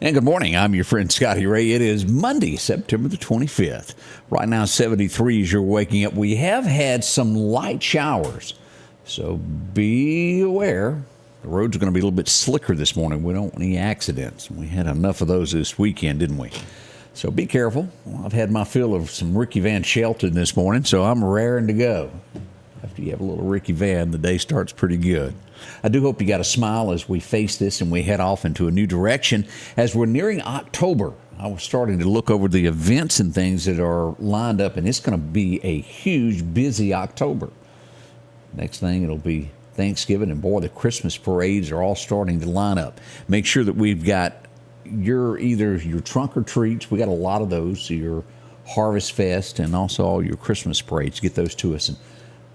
And good morning. I'm your friend Scotty Ray. It is Monday, September the 25th. Right now, 73 as you're waking up. We have had some light showers, so be aware. The roads are going to be a little bit slicker this morning. We don't want any accidents. We had enough of those this weekend, didn't we? So be careful. Well, I've had my fill of some Ricky Van Shelton this morning, so I'm raring to go. After you have a little Ricky Van, the day starts pretty good. I do hope you got a smile as we face this and we head off into a new direction. As we're nearing October, I was starting to look over the events and things that are lined up, and it's going to be a huge, busy October. Next thing, it'll be Thanksgiving, and boy, the Christmas parades are all starting to line up. Make sure that we've got either your trunk or treats. We got a lot of those, so your Harvest Fest and also all your Christmas parades. Get those to us, and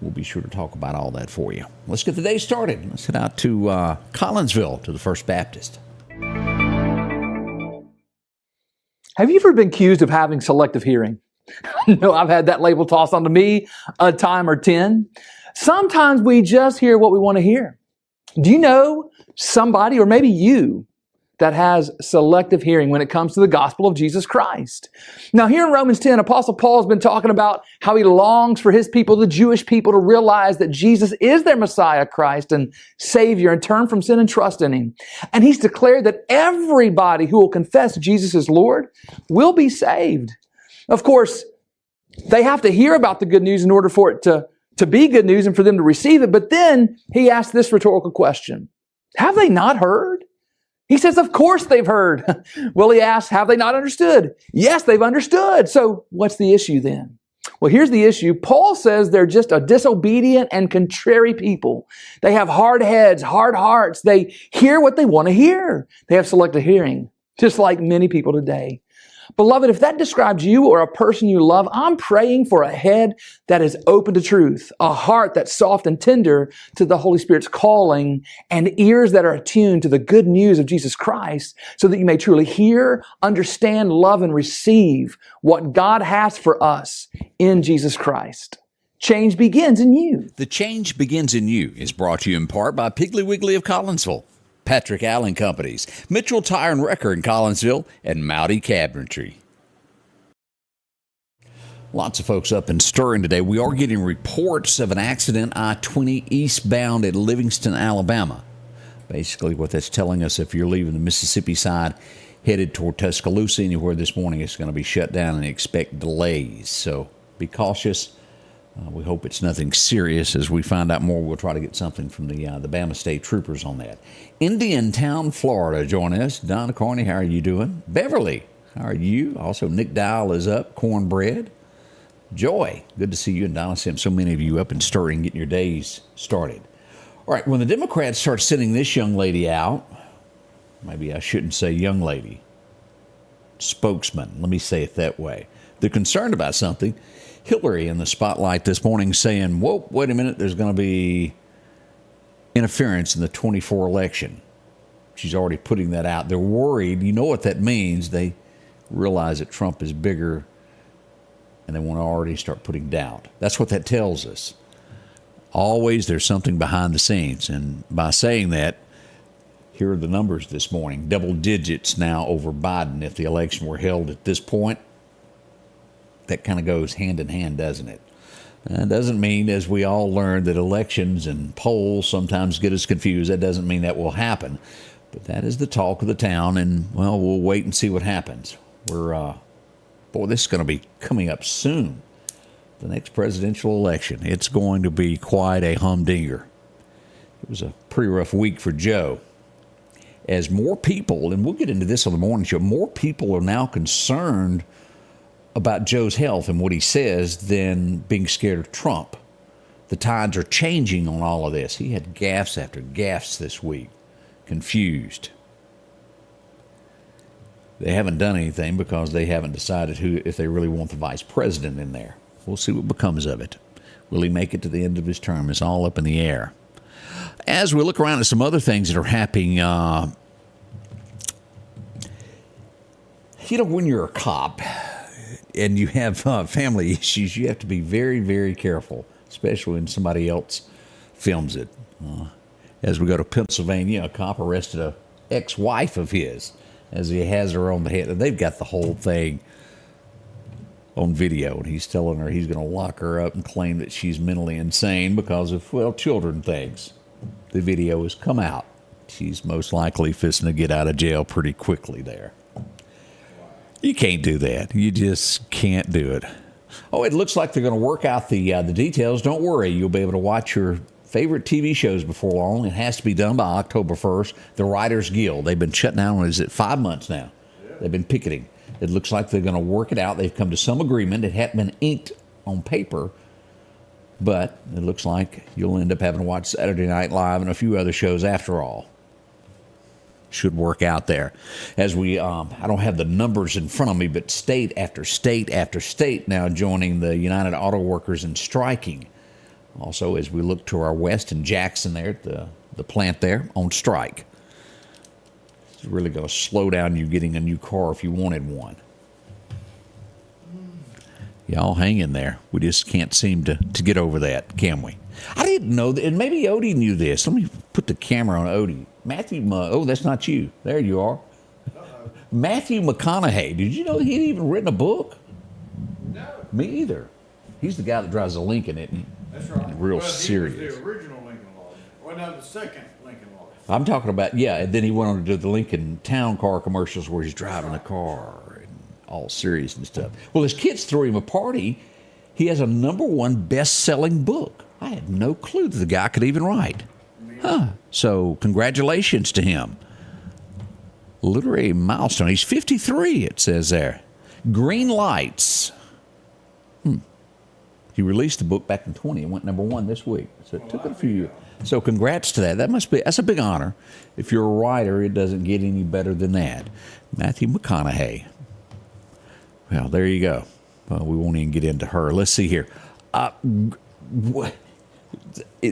we'll be sure to talk about all that for you. Let's get the day started. Let's head out to Collinsville to the First Baptist. Have you ever been accused of having selective hearing? No, I've had that label tossed onto me a time or 10. Sometimes we just hear what we want to hear. Do you know somebody, or maybe you, that has selective hearing when it comes to the gospel of Jesus Christ? Now, here in Romans 10, Apostle Paul has been talking about how he longs for his people, the Jewish people, to realize that Jesus is their Messiah, Christ, and Savior, and turn from sin and trust in Him. And he's declared that everybody who will confess Jesus as Lord will be saved. Of course, they have to hear about the good news in order for it to be good news and for them to receive it. But then he asks this rhetorical question: have they not heard? He says, of course they've heard. Well, he asks, have they not understood? Yes, they've understood. So what's the issue then? Well, here's the issue. Paul says they're just a disobedient and contrary people. They have hard heads, hard hearts. They hear what they want to hear. They have selective hearing, just like many people today. Beloved, if that describes you or a person you love, I'm praying for a head that is open to truth, a heart that's soft and tender to the Holy Spirit's calling, and ears that are attuned to the good news of Jesus Christ, so that you may truly hear, understand, love, and receive what God has for us in Jesus Christ. Change begins in you. The Change Begins in You is brought to you in part by Piggly Wiggly of Collinsville, Patrick Allen Companies, Mitchell Tire and Wrecker in Collinsville, and Mowdy Cabinetry. Lots of folks up and stirring today. We are getting reports of an accident I-20 eastbound at Livingston, Alabama. Basically what that's telling us, if you're leaving the Mississippi side, headed toward Tuscaloosa, anywhere this morning, it's going to be shut down and expect delays. So be cautious. We hope it's nothing serious. As we find out more, we'll try to get something from the Bama State Troopers on that. Indiantown, Florida, join us. Donna Carney, how are you doing? Beverly, how are you? Also, Nick Dial is up. Cornbread. Joy, good to see you and Donna Sim. So many of you up and stirring, getting your days started. All right, when the Democrats start sending this young lady out, maybe I shouldn't say young lady, spokesman, let me say it that way. They're concerned about something. Hillary in the spotlight this morning saying, whoa, wait a minute, there's going to be interference in the 24 election. She's already putting that out. They're worried. You know what that means. They realize that Trump is bigger, and they want to already start putting doubt. That's what that tells us. Always there's something behind the scenes. And by saying that, here are the numbers this morning. Double digits now over Biden if the election were held at this point. That kind of goes hand in hand, doesn't it? That doesn't mean, as we all learned, that elections and polls sometimes get us confused. That doesn't mean that will happen. But that is the talk of the town, and, well, we'll wait and see what happens. Boy, this is going to be coming up soon. The next presidential election. It's going to be quite a humdinger. It was a pretty rough week for Joe. As more people, and we'll get into this on the morning show, more people are now concerned about Joe's health and what he says than being scared of Trump. The tides are changing on all of this. He had gaffes after gaffes this week. Confused. They haven't done anything because they haven't decided if they really want the vice president in there. We'll see what becomes of it. Will he make it to the end of his term? It's all up in the air. As we look around at some other things that are happening, when you're a cop and you have family issues, you have to be very, very careful, especially when somebody else films it. As we go to Pennsylvania, a cop arrested an ex-wife of his as he has her on the head. And they've got the whole thing on video, and he's telling her he's going to lock her up and claim that she's mentally insane because of, well, children things. The video has come out. She's most likely fixing to get out of jail pretty quickly there. You can't do that. You just can't do it. Oh, it looks like they're going to work out the details. Don't worry. You'll be able to watch your favorite TV shows before long. It has to be done by October 1st. The Writers Guild, they've been shut down, is it 5 months now? Yeah. They've been picketing. It looks like they're going to work it out. They've come to some agreement. It hadn't been inked on paper, but it looks like you'll end up having to watch Saturday Night Live and a few other shows after all. Should work out there. As we, I don't have the numbers in front of me, but state after state after state now joining the United Auto Workers in striking. Also, as we look to our west in Jackson there, at the plant there, on strike. It's really going to slow down you getting a new car if you wanted one. Y'all hang in there. We just can't seem to get over that, can we? I didn't know that, and maybe Odie knew this. Let me put the camera on Odie. Matthew, oh, that's not you. There you are. Uh-oh. Matthew McConaughey. Did you know that he'd even written a book? No. Me either. He's the guy that drives the Lincoln, isn't he? That's right. Real well, serious. He was the original Lincoln Lawyer. Well, no, the second Lincoln Lawyer. I'm talking about, yeah, and then he went on to do the Lincoln Town Car commercials where he's driving the car and all serious and stuff. Well, his kids threw him a party. He has a #1 best-selling book. I had no clue that the guy could even write. Huh. So congratulations to him. Literary milestone. He's 53, it says there. Green Lights. He released the book back in 20. It went #1 this week. So it took it a few years. So congrats to that. That's a big honor. If you're a writer, it doesn't get any better than that. Matthew McConaughey. Well, there you go. Well, we won't even get into her. Let's see here.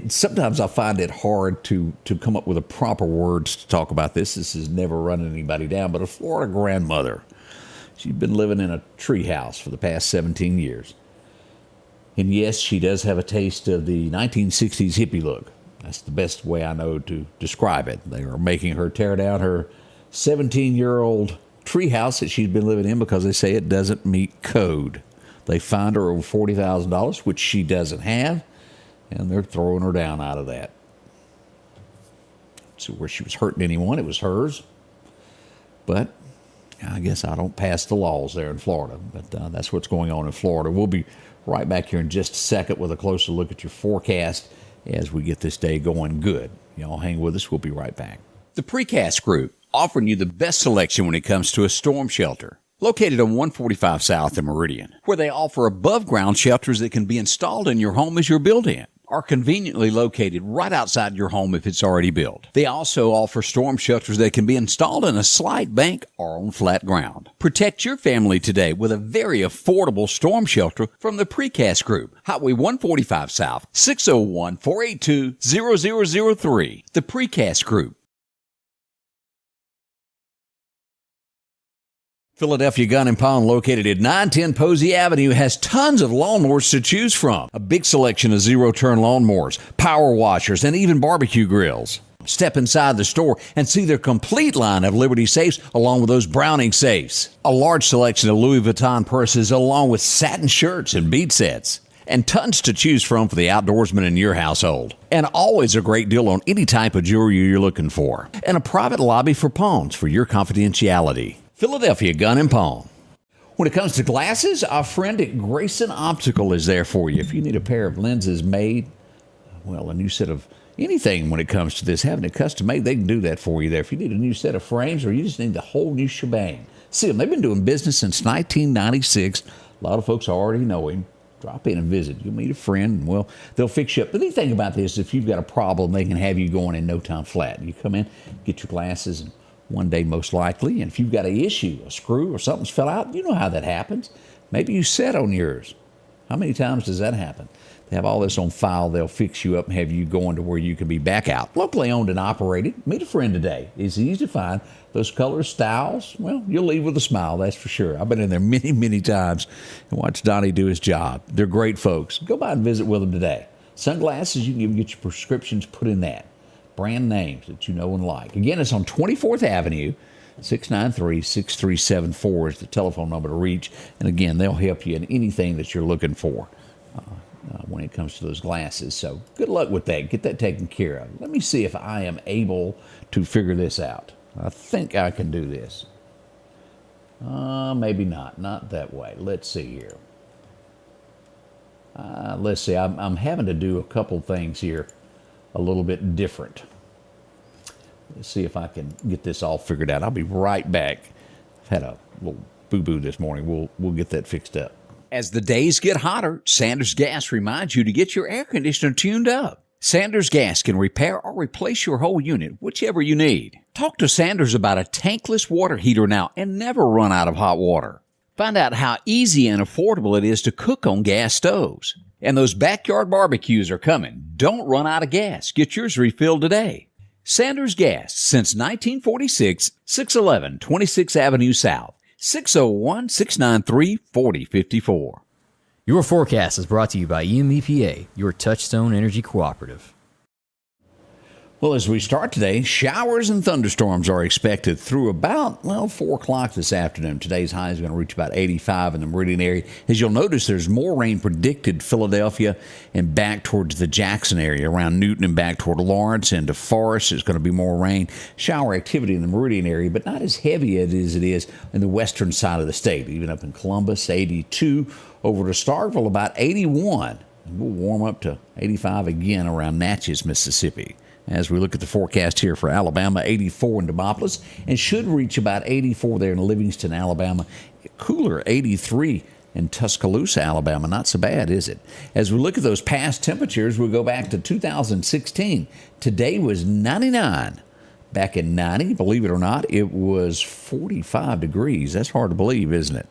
Sometimes I find it hard to come up with the proper words to talk about this. This has never run anybody down, but a Florida grandmother. She's been living in a treehouse for the past 17 years. And yes, she does have a taste of the 1960s hippie look. That's the best way I know to describe it. They are making her tear down her 17-year-old treehouse that she's been living in because they say it doesn't meet code. They fined her over $40,000, which she doesn't have, and they're throwing her down out of that. So where she was hurting anyone, it was hers. But I guess I don't pass the laws there in Florida. But that's what's going on in Florida. We'll be right back here in just a second with a closer look at your forecast as we get this day going good. Y'all hang with us. We'll be right back. The Precast Group, offering you the best selection when it comes to a storm shelter. Located on 145 South in Meridian, where they offer above-ground shelters that can be installed in your home as you're built-in, are conveniently located right outside your home if it's already built. They also offer storm shelters that can be installed in a slight bank or on flat ground. Protect your family today with a very affordable storm shelter from the Precast Group. Highway 145 South, 601-482-0003. The Precast Group. Philadelphia Gun & Pawn, located at 910 Posey Avenue, has tons of lawnmowers to choose from. A big selection of zero-turn lawnmowers, power washers, and even barbecue grills. Step inside the store and see their complete line of Liberty safes along with those Browning safes. A large selection of Louis Vuitton purses along with satin shirts and bead sets. And tons to choose from for the outdoorsman in your household. And always a great deal on any type of jewelry you're looking for. And a private lobby for pawns for your confidentiality. Philadelphia Gun & Pawn. When it comes to glasses, our friend at Grayson Optical is there for you. If you need a pair of lenses made, well, a new set of anything when it comes to this, having it custom made, they can do that for you there. If you need a new set of frames or you just need the whole new shebang. See them, they've been doing business since 1996. A lot of folks already know him. Drop in and visit. You'll meet a friend, and, well, they'll fix you up. The neat thing about this, if you've got a problem, they can have you going in no time flat. You come in, get your glasses, and one day most likely, and if you've got an issue, a screw or something's fell out, you know how that happens. Maybe you set on yours. How many times does that happen? They have all this on file. They'll fix you up and have you going to where you can be back out. Locally owned and operated. Meet a friend today. It's easy to find. Those colors, styles, well, you'll leave with a smile, that's for sure. I've been in there many, many times and watched Donnie do his job. They're great folks. Go by and visit with them today. Sunglasses, you can even get your prescriptions put in that. Brand names that you know and like. Again, it's on 24th Avenue, 693-6374 is the telephone number to reach. And again, they'll help you in anything that you're looking for when it comes to those glasses. So good luck with that. Get that taken care of. Let me see if I am able to figure this out. I think I can do this. Maybe not. Not that way. Let's see here. Let's see. I'm having to do a couple things here a little bit different. Let's see if I can get this all figured out. I'll be right back. I've had a little boo-boo this morning. We'll get that fixed up. As the days get hotter, Sanders Gas reminds you to get your air conditioner tuned up. Sanders Gas can repair or replace your whole unit, whichever you need. Talk to Sanders about a tankless water heater now and never run out of hot water. Find out how easy and affordable it is to cook on gas stoves. And those backyard barbecues are coming. Don't run out of gas. Get yours refilled today. Sanders Gas, since 1946, 611 26th Avenue South, 601-693-4054. Your forecast is brought to you by EMEPA, your Touchstone Energy Cooperative. Well, as we start today, showers and thunderstorms are expected through about, 4 o'clock this afternoon. Today's high is going to reach about 85 in the Meridian area. As you'll notice, there's more rain predicted Philadelphia and back towards the Jackson area, around Newton and back toward Lawrence and to Forest. There's going to be more rain. Shower activity in the Meridian area, but not as heavy as it is in the western side of the state. Even up in Columbus, 82. Over to Starkville, about 81. And we'll warm up to 85 again around Natchez, Mississippi. As we look at the forecast here for Alabama, 84 in Demopolis, and should reach about 84 there in Livingston, Alabama. Cooler, 83 in Tuscaloosa, Alabama. Not so bad, is it? As we look at those past temperatures, we'll go back to 2016. Today was 99. Back in 90, believe it or not, it was 45 degrees. That's hard to believe, isn't it?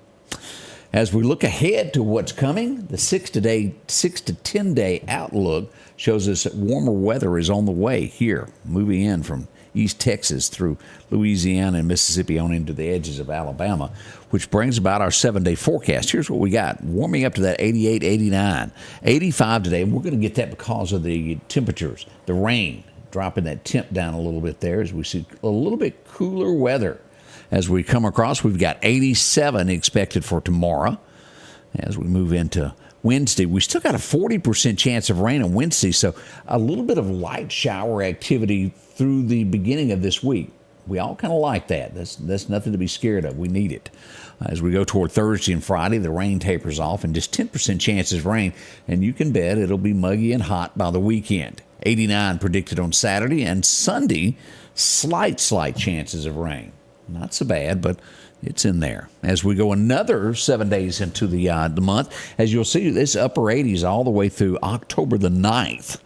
As we look ahead to what's coming, the 6 to 10 day outlook shows us that warmer weather is on the way here, moving in from East Texas through Louisiana and Mississippi on into the edges of Alabama, which brings about our 7-day forecast. Here's what we got. Warming up to that 88, 89, 85 today. And we're going to get that because of the temperatures, the rain, dropping that temp down a little bit there as we see a little bit cooler weather. As we come across, we've got 87 expected for tomorrow. As we move into Wednesday, we still got a 40% chance of rain on Wednesday, so a little bit of light shower activity through the beginning of this week. We all kind of like that. That's nothing to be scared of. We need it. As we go toward Thursday and Friday, the rain tapers off and just 10% chances of rain, and you can bet it'll be muggy and hot by the weekend. 89 predicted on Saturday, and Sunday, slight chances of rain. Not so bad, but it's in there. As we go another 7 days into the month, as you'll see, this upper 80s all the way through October the 9th.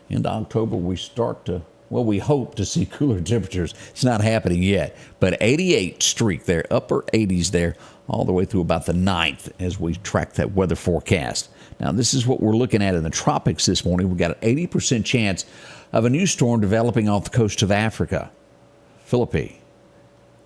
Into October, we hope to see cooler temperatures. It's not happening yet, but 88 streak there, upper 80s there, all the way through about the 9th as we track that weather forecast. Now, this is what we're looking at in the tropics this morning. We've got an 80% chance of a new storm developing off the coast of Africa, Philippines.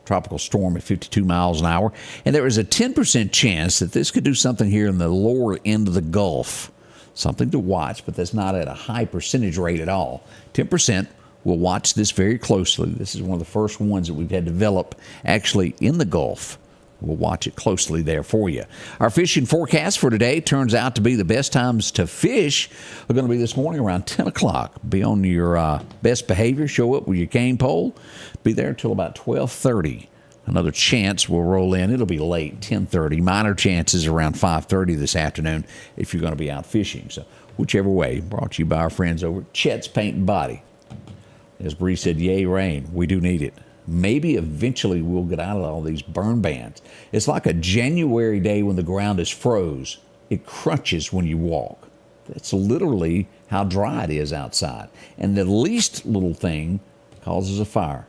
Tropical storm at 52 miles an hour. And there is a 10% chance that this could do something here in the lower end of the Gulf. Something to watch, but that's not at a high percentage rate at all. 10%. We'll watch this very closely. This is one of the first ones that we've had develop actually in the Gulf. We'll watch it closely there for you. Our fishing forecast for today turns out to be the best times to fish are going to be this morning around 10 o'clock. Be on your best behavior. Show up with your cane pole. Be there until about 12:30. Another chance will roll in. It'll be late, 10:30. Minor chances around 5:30 this afternoon if you're going to be out fishing. So whichever way, brought to you by our friends over at Chet's Paint and Body. As Bree said, yay, rain. We do need it. Maybe eventually we'll get out of all these burn bans. It's like a January day when the ground is froze. It crunches when you walk. That's literally how dry it is outside. And the least little thing causes a fire.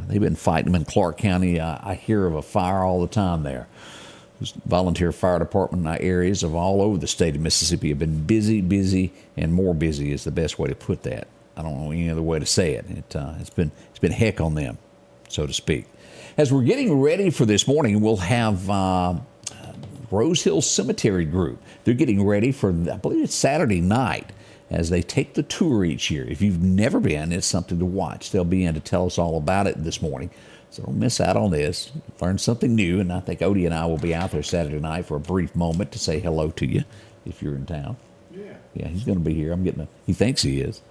They've been fighting them in Clark County. I hear of a fire all the time there. Volunteer fire department areas of all over the state of Mississippi have been busy, and more busy is the best way to put that. I don't know any other way to say it. It's been heck on them, so to speak. As we're getting ready for this morning, we'll have Rose Hill Cemetery Group. They're getting ready for, I believe it's Saturday night, as they take the tour each year. If you've never been, it's something to watch. They'll be in to tell us all about it this morning. So don't miss out on this. Learn something new, and I think Odie and I will be out there Saturday night for a brief moment to say hello to you if you're in town. Yeah. Yeah, he's going to be here. He thinks he is.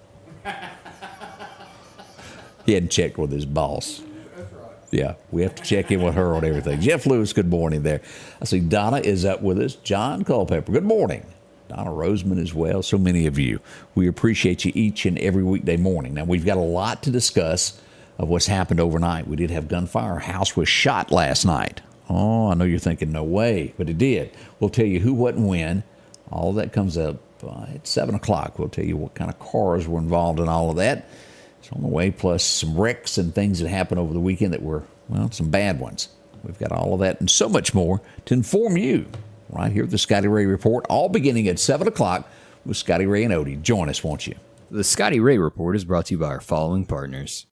He hadn't checked with his boss. That's right. Yeah, we have to check in with her on everything. Jeff Lewis, good morning there. I see Donna is up with us. John Culpepper, good morning. Donna Roseman as well. So many of you. We appreciate you each and every weekday morning. Now, we've got a lot to discuss of what's happened overnight. We did have gunfire. A house was shot last night. Oh, I know you're thinking, no way, but it did. We'll tell you who, what, and when. All of that comes up at 7 o'clock. We'll tell you what kind of cars were involved in all of that. It's on the way, plus some wrecks and things that happened over the weekend that were, well, some bad ones. We've got all of that and so much more to inform you right here at the Scotty Ray Report, all beginning at 7 o'clock with Scotty Ray and Odie. Join us, won't you? The Scotty Ray Report is brought to you by our following partners.